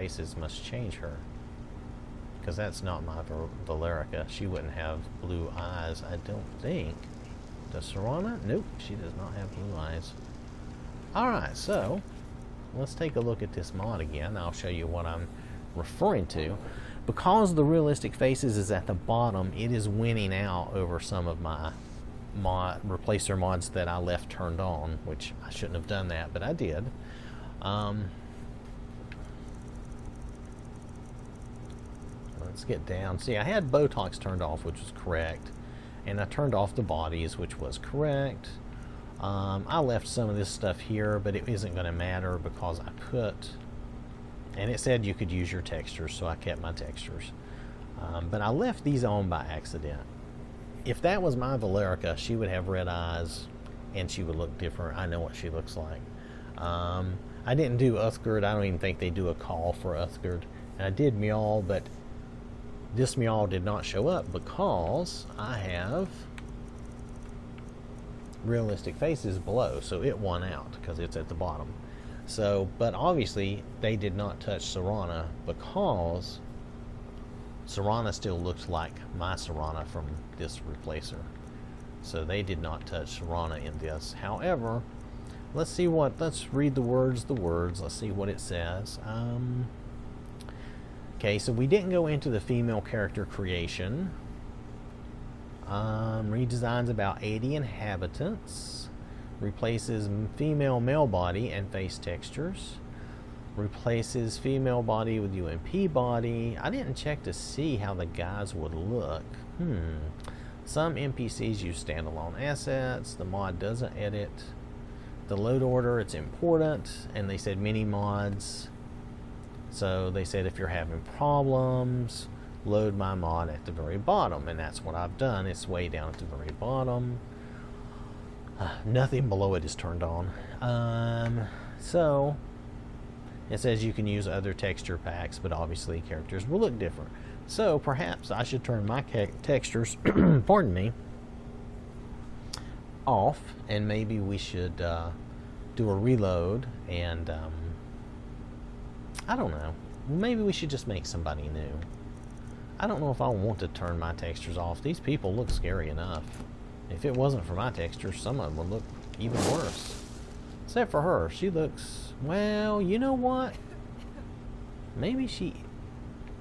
faces must change her. Because that's not my Valerica. She wouldn't have blue eyes, I don't think. Does Serana? Nope, she does not have blue eyes. Alright, so let's take a look at this mod again. I'll show you what I'm referring to. Because the realistic faces is at the bottom, it is winning out over some of my replacer mods that I left turned on, which I shouldn't have done that, but I did. Let's get down. See, I had Botox turned off, which was correct, and I turned off the bodies, which was correct. I left some of this stuff here, but it isn't going to matter because I put, and it said you could use your textures, so I kept my textures. But I left these on by accident. If that was my Valerica, she would have red eyes, and she would look different. I know what she looks like. I didn't do Uthgard. I don't even think they do a call for Uthgard. And I did Mjall, but this Mjall did not show up because I have realistic faces below, so it won out because it's at the bottom. So, but obviously they did not touch Serana because Serana still looks like my Serana from this replacer. So they did not touch Serana in this. However, let's read the words. Let's see what it says. Okay, so we didn't go into the female character creation. Redesigns about 80 inhabitants. Replaces female male body and face textures. Replaces female body with UMP body. I didn't check to see how the guys would look. Some NPCs use standalone assets. The mod doesn't edit the load order. It's important. And they said mini mods. So they said if you're having problems, load my mod at the very bottom, and that's what I've done. It's way down at the very bottom. Nothing below it is turned on. So it says you can use other texture packs, but obviously characters will look different. So perhaps I should turn my textures, pardon me, off, and maybe we should do a reload and I don't know. Maybe we should just make somebody new. I don't know if I want to turn my textures off. These people look scary enough. If it wasn't for my textures, some of them would look even worse. Except for her. She looks, well, you know what? Maybe she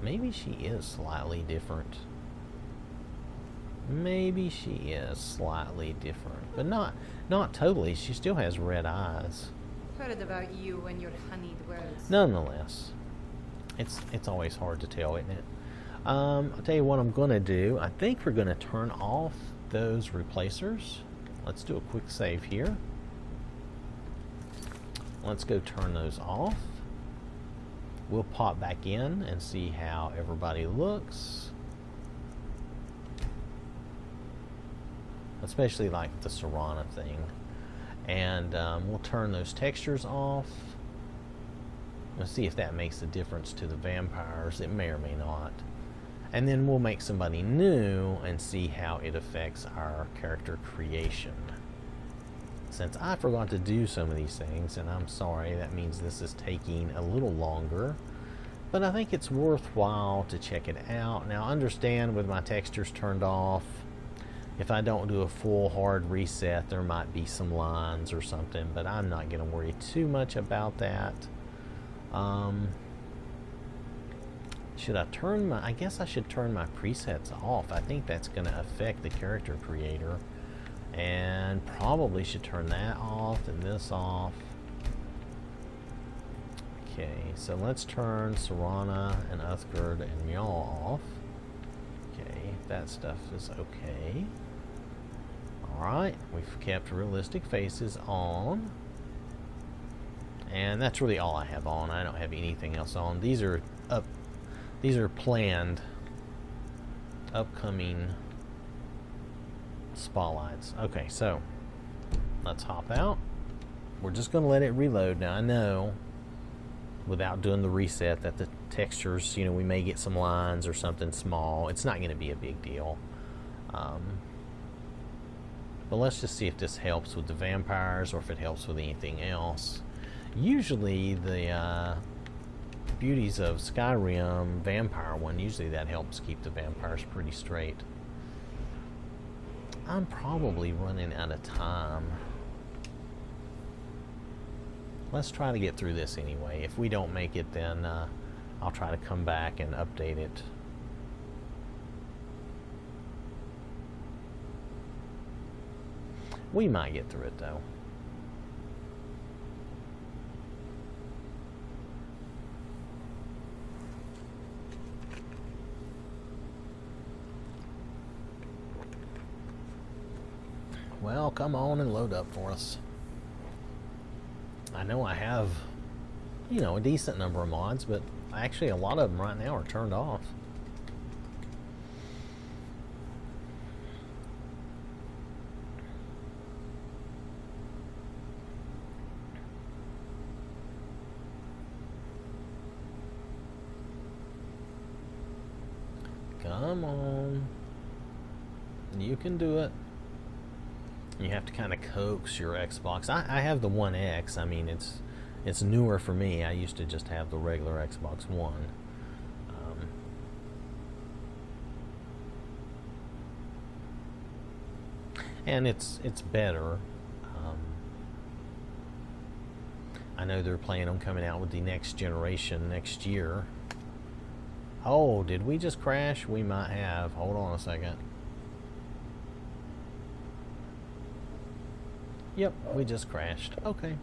is slightly different. Maybe she is slightly different. But not totally. She still has red eyes. Heard about you and your honeyed words. Nonetheless, it's always hard to tell, isn't it? I'll tell you what I'm going to do. I think we're going to turn off those replacers. Let's do a quick save here. Let's go turn those off. We'll pop back in and see how everybody looks. Especially like the Serana thing. And we'll turn those textures off. Let's see if that makes a difference to the vampires. It may or may not. And then we'll make somebody new and see how it affects our character creation. Since I forgot to do some of these things, and I'm sorry, that means this is taking a little longer. But I think it's worthwhile to check it out. Now understand, with my textures turned off, if I don't do a full hard reset, there might be some lines or something, but I'm not going to worry too much about that. Should I turn my, I guess I should turn my presets off. I think that's going to affect the character creator. And probably should turn that off and this off. Okay, so let's turn Serana and Uthgard and Mjall off. Okay, that stuff is okay. Alright, we've kept realistic faces on. And that's really all I have on. I don't have anything else on. These are planned upcoming spotlights. Okay, so let's hop out. We're just going to let it reload. Now I know without doing the reset that the textures, you know, we may get some lines or something small. It's not going to be a big deal. But let's just see if this helps with the vampires or if it helps with anything else. Usually the beauties of Skyrim vampire one. Usually that helps keep the vampires pretty straight. I'm probably running out of time. Let's try to get through this anyway. If we don't make it, then I'll try to come back and update it. We might get through it though. Well, come on and load up for us. I know I have, you know, a decent number of mods, but actually a lot of them right now are turned off. Come on. You can do it. You have to kind of coax your Xbox. I have the One X. I mean, it's newer for me. I used to just have the regular Xbox One. And it's better. I know they're planning on coming out with the next generation next year. Oh, did we just crash? We might have. Hold on a second. Yep, we just crashed. Okay.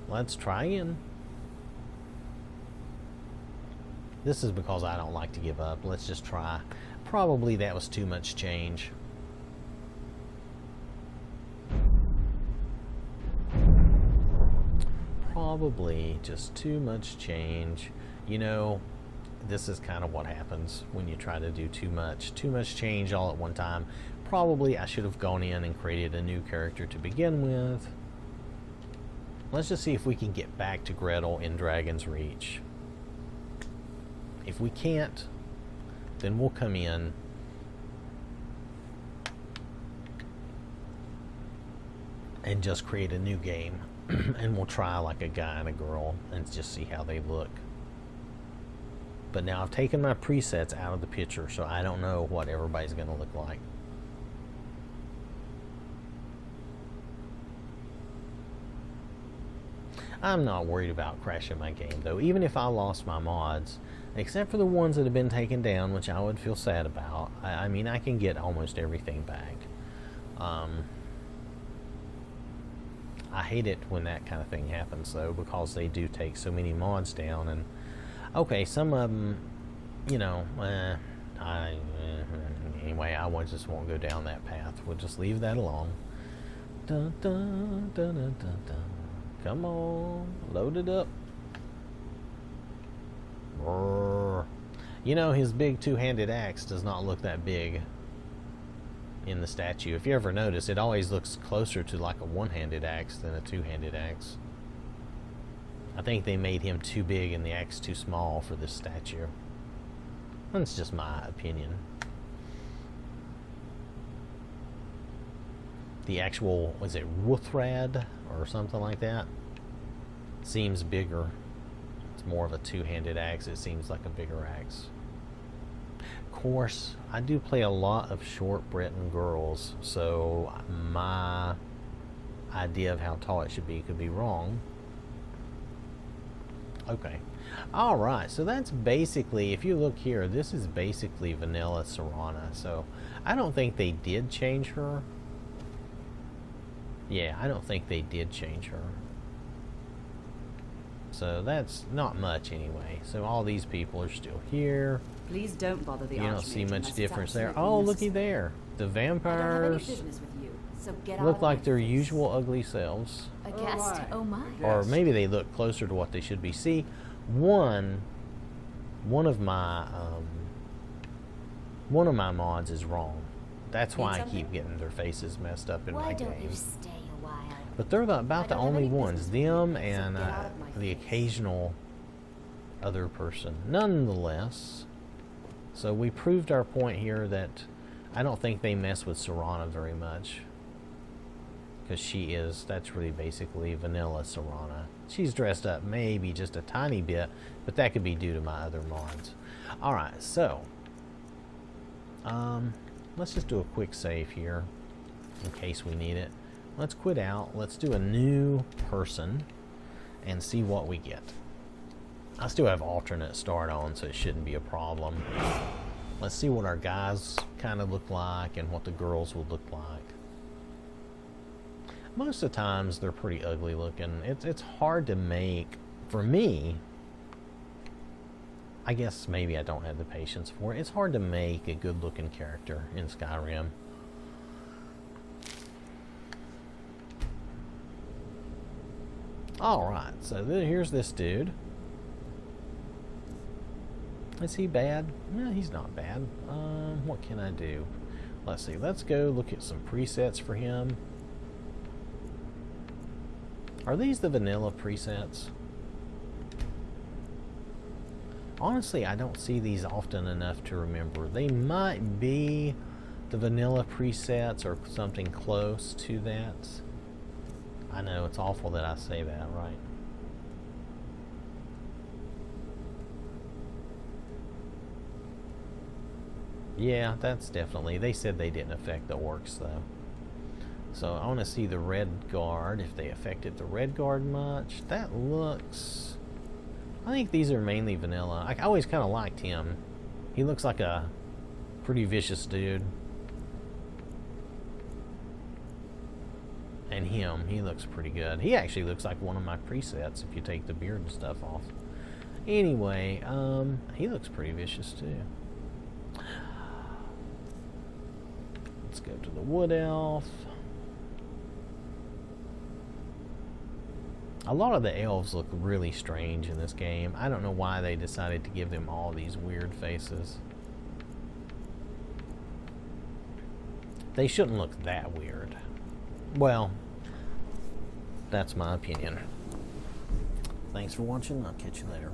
Let's try again. This is because I don't like to give up. Let's just try. Probably that was too much change. Probably just too much change. You know, this is kind of what happens when you try to do too much change all at one time. Probably I should have gone in and created a new character to begin with. Let's just see if we can get back to Gretel in Dragon's Reach. If we can't, then we'll come in and just create a new game. And we'll try like a guy and a girl and just see how they look. But now I've taken my presets out of the picture, so I don't know what everybody's going to look like. I'm not worried about crashing my game, though. Even if I lost my mods, except for the ones that have been taken down, which I would feel sad about. I mean, I can get almost everything back. I hate it when that kind of thing happens, though, because they do take so many mods down. And okay, some of them, you know, anyway, just won't go down that path. We'll just leave that alone. Dun, dun, dun, dun, dun, dun. Come on, load it up. Brrr. You know, his big two-handed axe does not look that big in the statue. If you ever notice, it always looks closer to like a one-handed axe than a two-handed axe. I think they made him too big and the axe too small for this statue. That's just my opinion. The actual, was it Wuthrad or something like that? Seems bigger. It's more of a two-handed axe. It seems like a bigger axe. Of course, I do play a lot of short Breton girls, so my idea of how tall it should be could be wrong. Okay. Alright, so that's basically, if you look here, this is basically vanilla Serana. So I don't think they did change her. Yeah, I don't think they did change her. So that's not much anyway. So all these people are still here. Please don't bother the You don't see much difference there. Oh, looky there. The vampires look like their usual ugly selves. A guest. Oh my. Or maybe they look closer to what they should be. See, one of my mods is wrong. That's why I keep getting their faces messed up in my game. Why don't you stay a while? But they're about the only ones. Them and the occasional other person. Nonetheless, so we proved our point here that I don't think they mess with Serana very much. because that's really basically vanilla Serana. She's dressed up maybe just a tiny bit, but that could be due to my other mods. Alright, so let's just do a quick save here in case we need it. Let's quit out. Let's do a new person and see what we get. I still have alternate start on, so it shouldn't be a problem. Let's see what our guys kind of look like and what the girls will look like. Most of the times they're pretty ugly looking. It's hard to make, for me, I guess maybe I don't have the patience for it. It's hard to make a good looking character in Skyrim. Alright, so here's this dude. Is he bad? No, he's not bad. What can I do? Let's see. Let's go look at some presets for him. Are these the vanilla presets? Honestly, I don't see these often enough to remember. They might be the vanilla presets or something close to that. I know, it's awful that I say that, right? Yeah, that's definitely... They said they didn't affect the orcs, though. So I want to see the red guard, if they affected the red guard much. That looks... I think these are mainly vanilla. I always kind of liked him. He looks like a pretty vicious dude. And him, he looks pretty good. He actually looks like one of my presets if you take the beard and stuff off. Anyway, he looks pretty vicious too. Let's go to the wood elf. A lot of the elves look really strange in this game. I don't know why they decided to give them all these weird faces. They shouldn't look that weird. Well, that's my opinion. Thanks for watching. I'll catch you later.